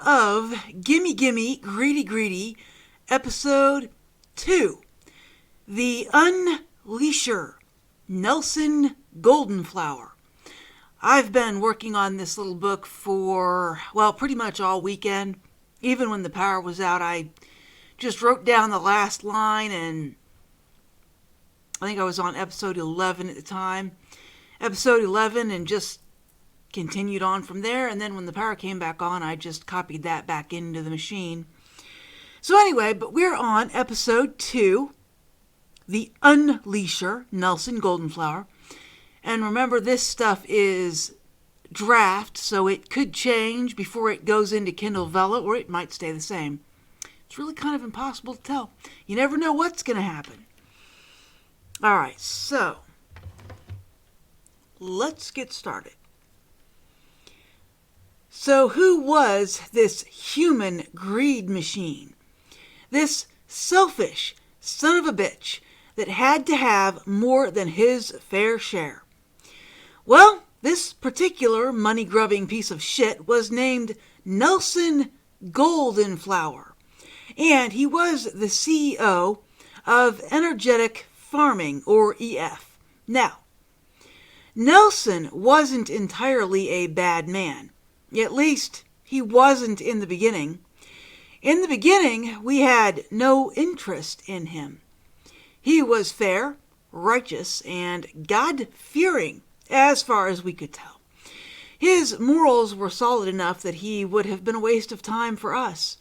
of Gimmee, Gimmee, Greedy, Greedy, Episode 2, The Unleasher, Nelson Goldenflower. I've been working on this little book for, pretty much all weekend. Even when the power was out, I just wrote down the last line, and I think I was on episode 11 at the time. Episode 11, and just continued on from there. And then when the power came back on, I just copied that back into the machine. So anyway, but we're on episode 2, The Unleasher, Nelson Goldenflower. And remember, this stuff is draft, so it could change before it goes into Kindle Vella, or it might stay the same. It's really kind of impossible to tell. You never know what's going to happen. All right, so let's get started. So who was this human greed machine? This selfish son of a bitch that had to have more than his fair share. Well, this particular money-grubbing piece of shit was named Nelson Goldenflower, and he was the CEO of Energetic Farming, or EF. Now, Nelson wasn't entirely a bad man. At least, he wasn't in the beginning. In the beginning, we had no interest in him. He was fair, righteous, and God-fearing, as far as we could tell. His morals were solid enough that he would have been a waste of time for us.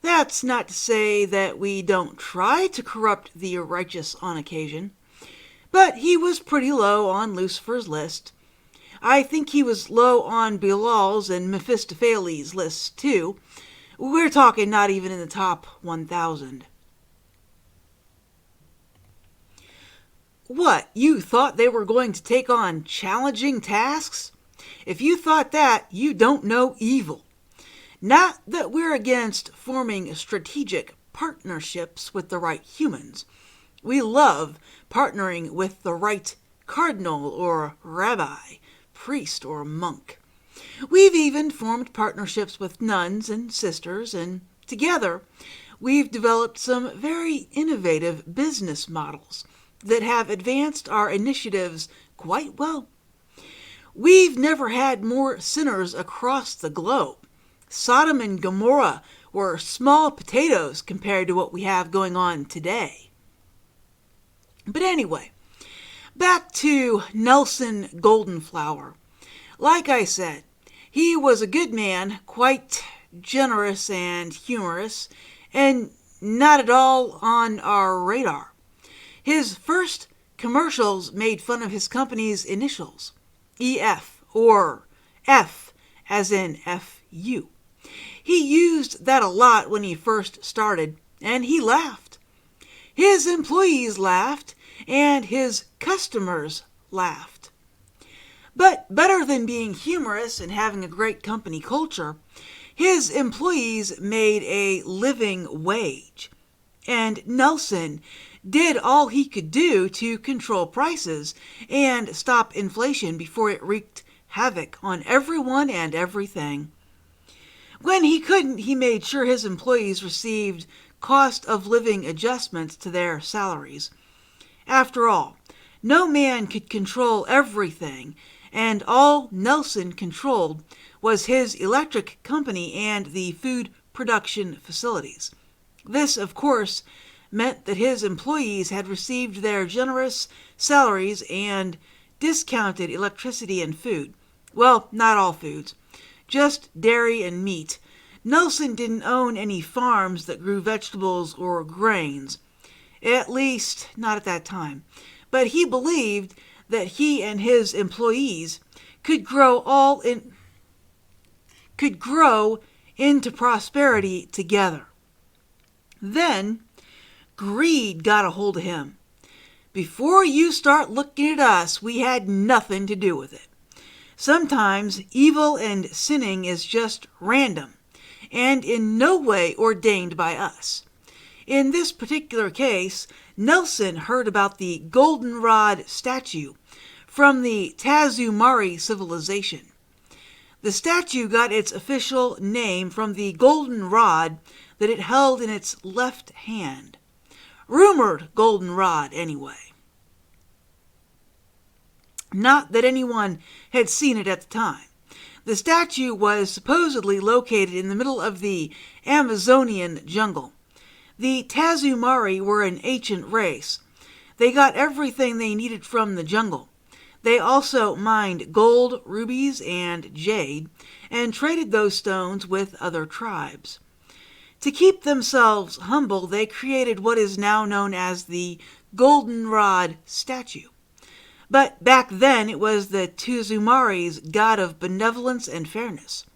That's not to say that we don't try to corrupt the righteous on occasion, but he was pretty low on Lucifer's list. I think he was low on Bilal's and Mephistopheles' lists, too. We're talking not even in the top 1,000. What, you thought they were going to take on challenging tasks? If you thought that, you don't know evil. Not that we're against forming strategic partnerships with the right humans. We love partnering with the right cardinal or rabbi, priest or monk. We've even formed partnerships with nuns and sisters, and together we've developed some very innovative business models that have advanced our initiatives quite well. We've never had more sinners across the globe. Sodom and Gomorrah were small potatoes compared to what we have going on today. But anyway, back to Nelson Goldenflower. Like I said, he was a good man, quite generous and humorous, and not at all on our radar. His first commercials made fun of his company's initials, EF, or F as in F-U. He used that a lot when he first started, and he laughed. His employees laughed, and his customers laughed. But better than being humorous and having a great company culture, his employees made a living wage. And Nelson did all he could do to control prices and stop inflation before it wreaked havoc on everyone and everything. When he couldn't, he made sure his employees received cost of living adjustments to their salaries. After all, no man could control everything, and all Nelson controlled was his electric company and the food production facilities. This, of course, meant that his employees had received their generous salaries and discounted electricity and food. Well, not all foods, just dairy and meat. Nelson didn't own any farms that grew vegetables or grains, at least not at that time. But he believed that he and his employees could grow into prosperity together. Then greed got a hold of him. Before you start looking at us, we had nothing to do with it. Sometimes evil and sinning is just random, and in no way ordained by us. In this particular case, Nelson heard about the goldenrod statue from the Tazumari civilization. The statue got its official name from the golden rod that it held in its left hand. Rumored golden rod, anyway. Not that anyone had seen it at the time. The statue was supposedly located in the middle of the Amazonian jungle. The Tazumari were an ancient race. They got everything they needed from the jungle. They also mined gold, rubies, and jade, and traded those stones with other tribes. To keep themselves humble, they created what is now known as the goldenrod statue. But back then it was the Tazumari's god of benevolence and fairness.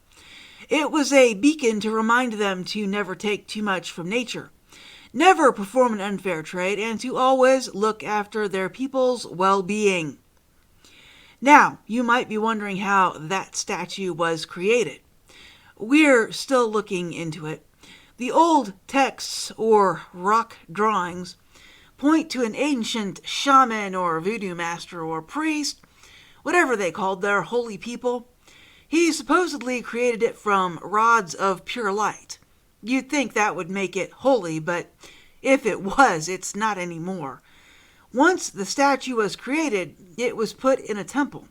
It was a beacon to remind them to never take too much from nature, never perform an unfair trade, and to always look after their people's well-being. Now, you might be wondering how that statue was created. We're still looking into it. The old texts, or rock drawings, point to an ancient shaman or voodoo master or priest, whatever they called their holy people. He supposedly created it from rods of pure light. You'd think that would make it holy, but if it was, it's not anymore. Once the statue was created, it was put in a temple,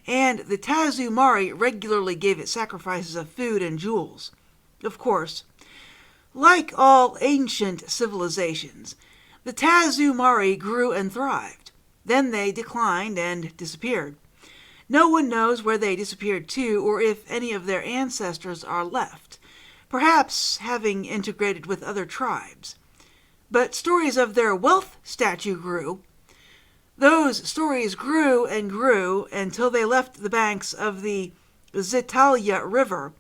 and the Tazumari regularly gave it sacrifices of food and jewels. Of course, like all ancient civilizations, the Tazumari grew and thrived. Then they declined and disappeared. No one knows where they disappeared to, or if any of their ancestors are left, perhaps having integrated with other tribes. But stories of their wealth statue grew. Those stories grew and grew until they left the banks of the Zitalia River,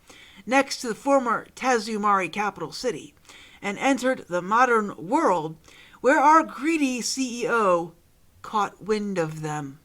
next to the former Tazumari capital city, and entered the modern world, where our greedy CEO caught wind of them.